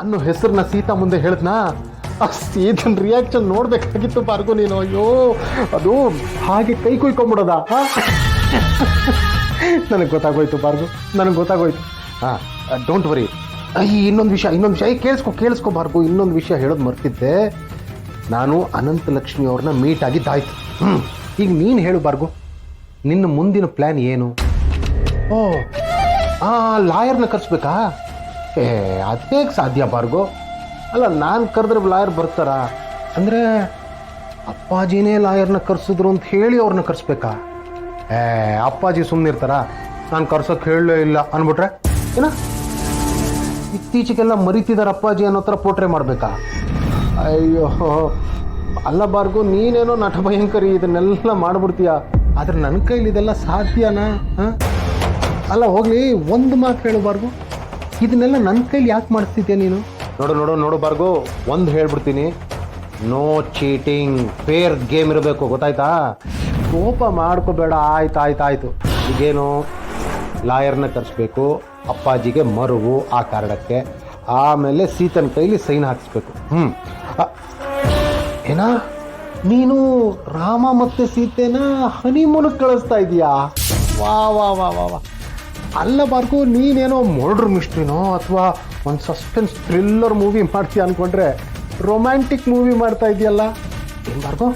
ಅನ್ನೋ ಹೆಸರನ್ನ ಸೀತಾ ಮುಂದೆ ಹೇಳಿದ್ನಾ, ಆ ಸೀತನ್ ರಿಯಾಕ್ಷನ್ ನೋಡ್ಬೇಕಾಗಿತ್ತು ಭಾರ್ಗು ನೀನು. ಅಯ್ಯೋ, ಅದು ಹಾಗೆ ಕೈ ಕುಯ್ಕೊಂಬಿಡೋದ. ನನಗೆ ಗೊತ್ತಾಗೋಯ್ತು ಭಾರ್ಗು, ನನಗೆ ಗೊತ್ತಾಗೋಯ್ತು. Don't worry. ಇನ್ನೊಂದು ವಿಷಯ ಕೇಳಿಸ್ಕೊ ಭಾರ್ಗು, ಇನ್ನೊಂದು ವಿಷಯ ಹೇಳೋದು ಮರ್ತಿದ್ದೆ. ನಾನು ಅನಂತ ಲಕ್ಷ್ಮಿ ಅವ್ರನ್ನ ಮೀಟ್ ಆಗಿದ್ದಾಯ್ತು. ಈಗ ನೀನು ಹೇಳು ಭಾರ್ಗು, ನಿನ್ನ ಮುಂದಿನ ಪ್ಲ್ಯಾನ್ ಏನು? ಓ, ಲಾಯರ್ನ ಕರೆಸ್ಬೇಕಾ? ಅದು ಹೇಗೆ ಸಾಧ್ಯ ಭಾರ್ಗು? ಅಲ್ಲ, ನಾನು ಕರೆದ್ರೆ ಲಾಯರ್ ಬರ್ತಾರ? ಅಂದರೆ ಅಪ್ಪಾಜಿನೇ ಲಾಯರ್ನ ಕರೆಸಿದ್ರು ಅಂತ ಹೇಳಿ ಅವ್ರನ್ನ ಕರೆಸ್ಬೇಕಾ? ಅಪ್ಪಾಜಿ ಸುಮ್ಮನೆ ಇರ್ತಾರ? ನಾನು ಕರ್ಸೋಕ್ಕೆ ಹೇಳಲೇ ಇಲ್ಲ ಅಂದ್ಬಿಟ್ರೆ ಏನ? ಇತ್ತೀಚೆಗೆಲ್ಲ ಮರಿತಿದ್ದಾರೆ ಅಪ್ಪಾಜಿ ಅನ್ನೋ ಥರ ಪೋಟ್ರೆ ಮಾಡಬೇಕಾ? ಅಯ್ಯೋ, ಅಲ್ಲ ಭಾರ್ಗು, ನೀನೇನೋ ನಟ ಭಯಂಕರಿ, ಇದನ್ನೆಲ್ಲ ಮಾಡ್ಬಿಡ್ತೀಯ. ಆದ್ರೆ ನನ್ನ ಕೈಲಿ ಇದೆಲ್ಲ ಸಾಧ್ಯನಾ? ಅಲ್ಲ ಹೋಗ್ಲಿ, ಒಂದು ಮಾತು ಹೇಳು ಭಾರ್ಗು, ಇದನ್ನೆಲ್ಲ ನನ್ನ ಕೈಲಿ ಯಾಕೆ ಮಾಡಿಸ್ತಿದ್ಯಾ ನೀನು? ನೋಡು ಭಾರ್ಗು, ಒಂದು ಹೇಳ್ಬಿಡ್ತೀನಿ, ನೋ ಚೀಟಿಂಗ್, ಫೇರ್ ಗೇಮ್ ಇರಬೇಕು, ಗೊತ್ತಾಯ್ತಾ? ಕೋಪ ಮಾಡ್ಕೋಬೇಡ. ಆಯ್ತು. ಈಗೇನು ಲಾಯರ್ನ ಕರೆಸ್ಬೇಕು, ಅಪ್ಪಾಜಿಗೆ ಮರುವು ಆ ಕಾರಣಕ್ಕೆ, ಆಮೇಲೆ ಸೀತನ ಕೈಲಿ ಸೈನ್ ಹಾಕಿಸ್ಬೇಕು. ಏನ ನೀನು ರಾಮ ಮತ್ತೆ ಸೀತೆನ ಹನಿಮೂನಕ್ಕೆ ಕಳಿಸ್ತಾ ಇದೀಯಾ? ವಾ ವಾ ವಾ ವಾ ವಾ. ಅಲ್ಲ ಭಾರ್ಗು, ನೀನೇನೋ ಮರ್ಡರ್ ಮಿಸ್ಟ್ರಿನೋ ಅಥವಾ ಒಂದು ಸಸ್ಪೆನ್ಸ್ ಥ್ರಿಲ್ಲರ್ ಮೂವಿ ಮಾಡ್ತೀಯ ಅಂದ್ಕೊಂಡ್ರೆ ರೊಮ್ಯಾಂಟಿಕ್ ಮೂವಿ ಮಾಡ್ತಾ ಇದೆಯಲ್ಲ. ಏನು ಭಾರ್ಗು,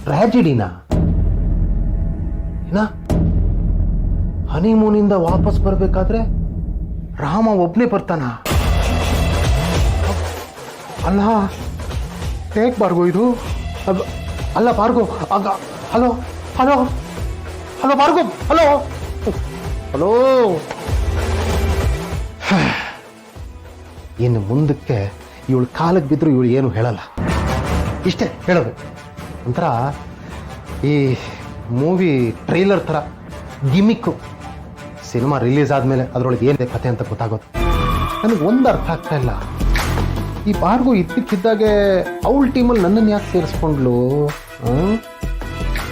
ಟ್ರ್ಯಾಜಿಡಿನಾ? ಏನ ಹನಿಮೂನಿಂದ ವಾಪಸ್ ಬರಬೇಕಾದ್ರೆ ರಾಮ ಒಬ್ಬನೇ ಬರ್ತಾನ? ಅಲ್ಲ ಹೇಗೆ ಭಾರ್ಗು ಇದು? ಅಲ್ಲ ಭಾರ್ಗು, ಹಲೋ ಭಾರ್ಗು, ಹಲೋ. ಇನ್ನು ಮುಂದಕ್ಕೆ ಇವಳು ಕಾಲಕ್ಕೆ ಬಿದ್ದರೂ ಇವಳು ಏನು ಹೇಳಲ್ಲ, ಇಷ್ಟೇ ಹೇಳೋದು. ಒಂಥರ ಈ ಮೂವಿ ಟ್ರೈಲರ್ ಥರ ಗಿಮಿಕ್ಕು. ಸಿನಿಮಾ ರಿಲೀಸ್ ಆದಮೇಲೆ ಅದರೊಳಗೆ ಏನಿದೆ ಕತೆ ಅಂತ ಗೊತ್ತಾಗೋದು. ನನಗೆ ಒಂದು ಅರ್ಥ ಆಗ್ತಾ ಇಲ್ಲ, ಈ ಭಾರ್ಗು ಇದ್ದಕ್ಕಿದ್ದಾಗೆ ಅವಳ ಟೀಮಲ್ಲಿ ನನ್ನನ್ನು ಯಾಕೆ ಸೇರಿಸ್ಕೊಂಡ್ಲು?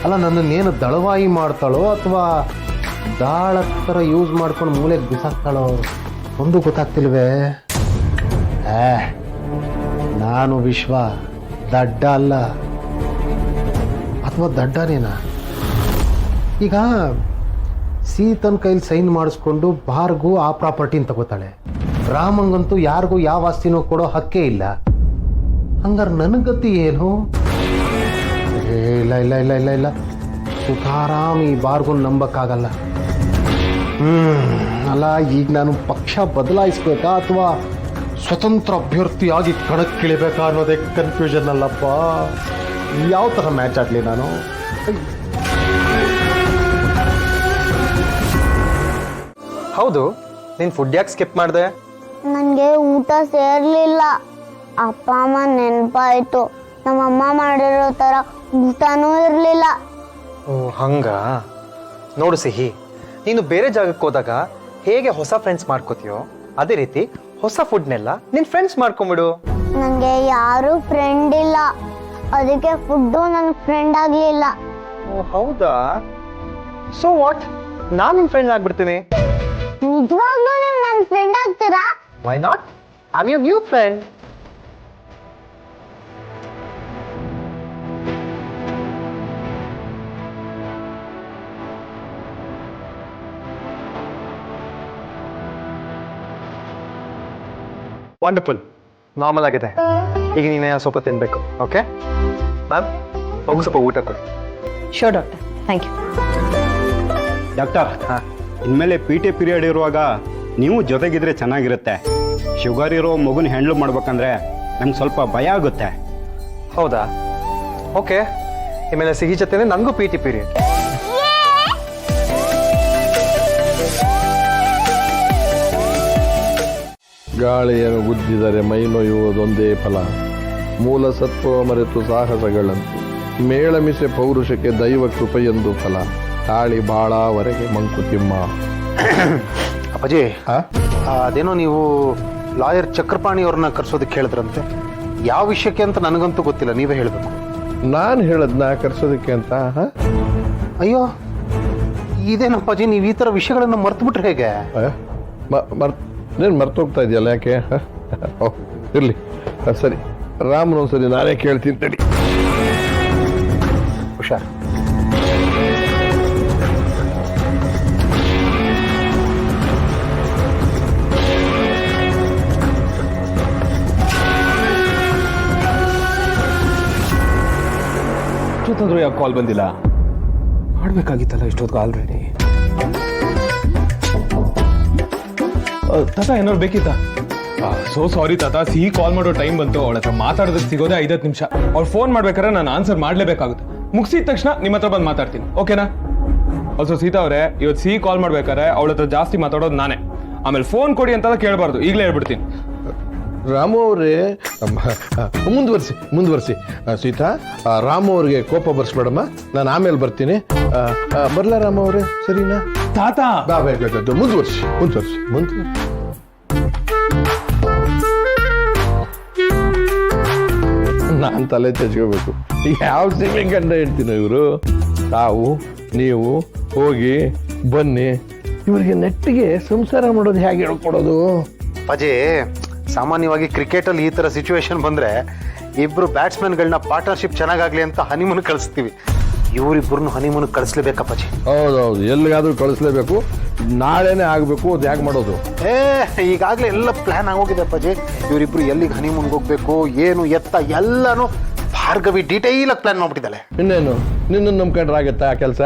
ಅಲ್ಲ, ನನ್ನನ್ನೇನು ದಳವಾಯಿ ಮಾಡ್ತಾಳೋ ಅಥವಾ ದಾಳ ಥರ ಯೂಸ್ ಮಾಡ್ಕೊಂಡು ಮೂಲೆಗೆ ಬಿಸಾಕ್ತಾಳೋ ಒಂದು ಗೊತ್ತಾಗ್ತಿಲ್ವೇ. ನಾನು ವಿಶ್ವ ದಡ್ಡ ಅಲ್ಲ, ಅಥವಾ ದಡ್ಡನೇನಾ? ಈಗ ಸೀತನ್ ಕೈಲಿ ಸೈನ್ ಮಾಡಿಸ್ಕೊಂಡು ಭಾರ್ಗು ಆ ಪ್ರಾಪರ್ಟಿನ ತಗೋತಾಳೆ, ರಾಮಂಗಂತೂ ಯಾರಿಗೂ ಯಾವ ಆಸ್ತಿನೂ ಕೊಡೋ ಹಕ್ಕೇ ಇಲ್ಲ. ಹಂಗಾರೆ ನನಗತಿ ಏನು? ಇಲ್ಲ, ಸುತಾರಾಮ್ ಈ ಭಾರ್ಗುನ್ ನಂಬಕ್ಕಾಗಲ್ಲ. ಅಲ್ಲ, ಈಗ ನಾನು ಪಕ್ಷ ಬದಲಾಯಿಸ್ಬೇಕಾ ಅಥವಾ ಸ್ವತಂತ್ರ ಅಭ್ಯರ್ಥಿಯಾಗಿ ಕಣಕ್ಕಿಳಿಬೇಕಾ ಅನ್ನೋದೇ ಕನ್ಫ್ಯೂಷನ್ ಅಲ್ಲಪ್ಪ. ಯಾವ ಥರ ಮ್ಯಾಚ್ ಆಡಲಿ ನಾನು? ಹೌದು, ನೀನು ಫುಡ್ ಯಾಕೆ ಸ್ಕಿಪ್ ಮಾಡಿದೆ? ನನಗೆ ಊಟ ಸೇರ್ಲಿಲ್ಲ. ಅಪ್ಪ ಅಮ್ಮ ನೆನಪಾಯ್ತು. ನಮ್ಮಮ್ಮ ಮಾಡಿರೋ ಥರ ಊಟನೂ ಇರಲಿಲ್ಲ. ಓ ಹಂಗ. ನೋಡು ಸಿಹಿ, ನೀನು ಬೇರೆ ಜಾಗಕ್ಕೆ ಹೋದಾಗ ಹೇಗೆ ಹೊಸ ಫ್ರೆಂಡ್ಸ್ ಮಾಡ್ಕೋತೀಯೋ ಅದೇ ರೀತಿ ಹೊಸ ಫುಡ್ನೆಲ್ಲ ನಿನ್ನ ಫ್ರೆಂಡ್ಸ್ ಮಾಡ್ಕೊಂಬಿಡು. ನನಗೆ ಯಾರೂ ಫ್ರೆಂಡ್ ಇಲ್ಲ, ಅದಕ್ಕೆ ಫುಡ್ಡು ನನ್ನ ಫ್ರೆಂಡ್ ಆಗಲಿಲ್ಲ. ಓ ಹೌದಾ? ಸೊ ವಾಟ್, ನಾನು ನಿನ್ನ ಫ್ರೆಂಡ್ ಆಗ್ಬಿಡ್ತೀನಿ. ನಿಜವಾಗ್ಲೂ ನೀವು ನನ್ನ ಫ್ರೆಂಡ್ ಆಗ್ತೀರಾ? Why not? I am your new friend. Wonderful, normal ಆಗಿದೆ. ಈಗ ನೀನೇ ಸ್ವಲ್ಪ ತಿನ್ಬೇಕು. ಓಕೆ ಮ್ಯಾಮ್, ಹೋಗು ಸ್ವಲ್ಪ ಊಟ ಕೊಡಿ. Sure doctor, thank you. Doctor, ಇನ್ಮೇಲೆ ಪಿ ಟಿ ಪೀರಿಯಡ್ ಇರುವಾಗ ನೀವು ಜೊತೆಗಿದ್ರೆ ಚೆನ್ನಾಗಿರುತ್ತೆ. ಶುಗರ್ ಇರೋ ಮಗುನ ಹ್ಯಾಂಡ್ಲ್ ಮಾಡ್ಬೇಕಂದ್ರೆ ನಂಗೆ ಸ್ವಲ್ಪ ಭಯ ಆಗುತ್ತೆ. ಹೌದಾ? ಓಕೆ, ಇನ್ಮೇಲೆ ಸಿಹಿ ಜೊತೆ ನನಗೂ ಪಿ ಟಿ ಪೀರಿಯಡ್. ಗಾಳಿಯನ್ನು ಗುದ್ದಿದರೆ ಮೈನೊಯ್ಯುವುದೊಂದೇ ಫಲ, ಮೂಲ ಸತ್ವ ಮರೆತು ಸಾಹಸಗಳಂತೆ, ಮೇಳಮಿಸೆ ಪೌರುಷಕ್ಕೆ ದೈವ ಕೃಪೆಯೊಂದು ಫಲ, ತಾಳಿ ಬಾಳವರೆಗೆ ಮಂಕುತಿಮ್ಮ. ಅಪ್ಪಾಜಿ, ಅದೇನೋ ನೀವು ಲಾಯರ್ ಚಕ್ರಪಾಣಿ ಅವ್ರನ್ನ ಕರ್ಸೋದಕ್ಕೆ ಹೇಳಿದ್ರಂತೆ, ಯಾವ ವಿಷಯಕ್ಕೆ ಅಂತ ನನಗಂತೂ ಗೊತ್ತಿಲ್ಲ, ನೀವೇ ಹೇಳಬೇಕು. ನಾನು ಹೇಳದ್ನ ಕರ್ಸೋದಕ್ಕೆ ಅಂತ? ಅಯ್ಯೋ, ಇದೇನಪ್ಪಾಜಿ, ನೀವು ಈ ಥರ ವಿಷಯಗಳನ್ನು ಮರ್ತು ಬಿಟ್ರೆ ಹೇಗೆ? ನೀನು ಮರ್ತೋಗ್ತಾ ಇದೆಯಲ್ಲ ಯಾಕೆ ಓ ಇರಲಿ ಸರಿ ರಾಮನ ಒಂದ್ಸರಿ ನಾನೇ ಕೇಳ್ತೀನಿ ತಡಿ. ಹುಷಾರ್. ಇಷ್ಟೊತ್ತಾದ್ರೂ ಯಾಕೆ ಕಾಲ್ ಬಂದಿಲ್ಲ? ಮಾಡ್ಬೇಕಾಗಿತ್ತಲ್ಲ ಇಷ್ಟೊತ್ತಿಗೆ ಆಲ್ರೆಡಿ. ತಾತ ಏನಾದ್ರು ಬೇಕಿತ್ತಾ? ಸೋ ಸಾರಿ ತಾತ, ಸಿಹಿ ಕಾಲ್ ಮಾಡೋ ಟೈಮ್ ಬಂತು. ಅವಳ ಹತ್ರ ಮಾತಾಡೋದಕ್ಕೆ ಸಿಗೋದೇ 5 ನಿಮಿಷ. ಅವ್ಳು ಫೋನ್ ಮಾಡ್ಬೇಕಾದ್ರೆ ನಾನು ಆನ್ಸರ್ ಮಾಡ್ಲೇಬೇಕಾಗುತ್ತೆ. ಮುಗಿಸಿದ ತಕ್ಷಣ ನಿಮ್ಮ ಹತ್ರ ಬಂದು ಮಾತಾಡ್ತೀನಿ, ಓಕೆನಾ? ಅಲ್ಸೋ ಸೀತಾ ಅವರೇ, ಇವತ್ತು ಸಿಹಿ ಕಾಲ್ ಮಾಡ್ಬೇಕಾದ್ರೆ ಅವಳ ಹತ್ರ ಜಾಸ್ತಿ ಮಾತಾಡೋದು ನಾನೇ. ಆಮೇಲೆ ಫೋನ್ ಕೊಡಿ ಅಂತ ಕೇಳಬಾರ್ದು, ಈಗಲೇ ಹೇಳ್ಬಿಡ್ತೀನಿ. ರಾಮು ಅವರೇ ಮುಂದುವರಿಸಿ ಸೀತಾ, ರಾಮು ಅವ್ರಿಗೆ ಕೋಪ ಬರ್ಸ್ಬೇಡಮ್ಮ, ನಾನು ಆಮೇಲೆ ಬರ್ತೀನಿ. ಬರ್ಲಾ ರಾಮು ಅವರೇ, ಸರಿನಾ? ತಾತ ಮುಂದುವರಿಸಿ. ನಾನು ತಲೆ ತೆಚ್ಕೋಬೇಕು. ಯಾವ ಸೀಮೆ ಗಂಡ ಹೇಳ್ತೀನೋ ಇವರು. ತಾವು ನೀವು ಹೋಗಿ ಬನ್ನಿ, ಇವರಿಗೆ ನೆಟ್ಟಿಗೆ ಸಂಸಾರ ಮಾಡೋದು ಹೇಗೆ ಹೇಳ್ಕೊಡೋದು? ಅಜೇ, ಸಾಮಾನ್ಯವಾಗಿ ಕ್ರಿಕೆಟಲ್ಲಿ ಈ ಥರ ಸಿಚುವೇಶನ್ ಬಂದರೆ ಇಬ್ಬರು ಬ್ಯಾಟ್ಸ್ಮನ್ಗಳನ್ನ ಪಾರ್ಟ್ನರ್ಶಿಪ್ ಚೆನ್ನಾಗಾಗಲಿ ಅಂತ ಹನಿಮೂನ್ ಕಳಿಸ್ತೀವಿ. ಇವರಿಬ್ಬರನ್ನು ಹನಿಮೂನ್ ಕಳಿಸ್ಲೇಬೇಕಪ್ಪಾಜಿ. ಹೌದೌದು, ಎಲ್ಲಿಗಾದ್ರೂ ಕಳಿಸ್ಲೇಬೇಕು. ನಾಳೆನೇ ಆಗಬೇಕು. ಅದು ಹೇಗೆ ಮಾಡೋದು? ಈಗಾಗಲೇ ಎಲ್ಲ ಪ್ಲ್ಯಾನ್ ಆಗೋಗಿದೆ ಅಪ್ಪಾಜಿ. ಇವರಿಬ್ರು ಎಲ್ಲಿಗೆ ಹನಿಮೂನ್ಗೆ ಹೋಗ್ಬೇಕು, ಏನು ಎತ್ತ ಎಲ್ಲನೂ ಭಾರ್ಗವಿ ಡೀಟೈಲಾಗಿ ಪ್ಲ್ಯಾನ್ ಮಾಡ್ಬಿಟ್ಟಿದ್ದಾಳೆ. ಇನ್ನೇನು ನಿನ್ನನ್ನು ನಂಬ್ಕೊಂಡ್ರೆ ಆಗತ್ತಾ ಆ ಕೆಲಸ?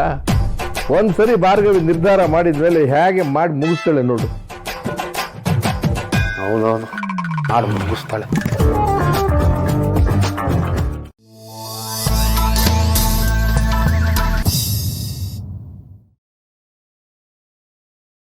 ಒಂದ್ಸರಿ ಭಾರ್ಗವಿ ನಿರ್ಧಾರ ಮಾಡಿದ್ಮೇಲೆ ಹೇಗೆ ಮಾಡಿ ಮುಗಿಸ್ತಾಳೆ ನೋಡು. ಹೌದೌದು, ಮಾಡಿ ಮುಗಿಸ್ತಾಳೆ.